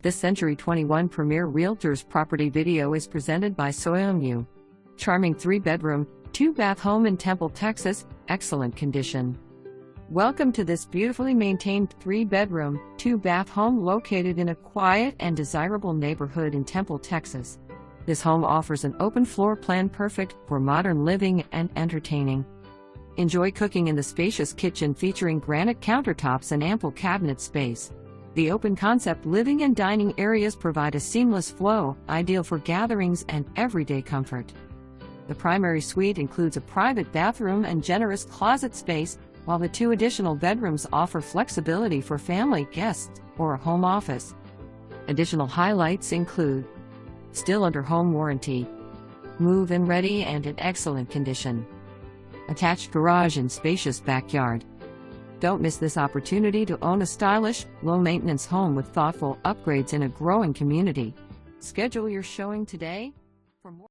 This Century 21 Premier Realtors property video is presented by Soyomu. Charming 3-bedroom, 2-bath home in Temple, Texas, excellent condition. Welcome to this beautifully maintained 3-bedroom, 2-bath home located in a quiet and desirable neighborhood in Temple, Texas. This home offers an open floor plan perfect for modern living and entertaining. Enjoy cooking in the spacious kitchen featuring granite countertops and ample cabinet space. The open-concept living and dining areas provide a seamless flow, ideal for gatherings and everyday comfort. The primary suite includes a private bathroom and generous closet space, while the 2 additional bedrooms offer flexibility for family, guests, or a home office. Additional highlights include still under home warranty, move-in ready and in excellent condition, attached garage and spacious backyard. Don't miss this opportunity to own a stylish, low-maintenance home with thoughtful upgrades in a growing community. Schedule your showing today. For more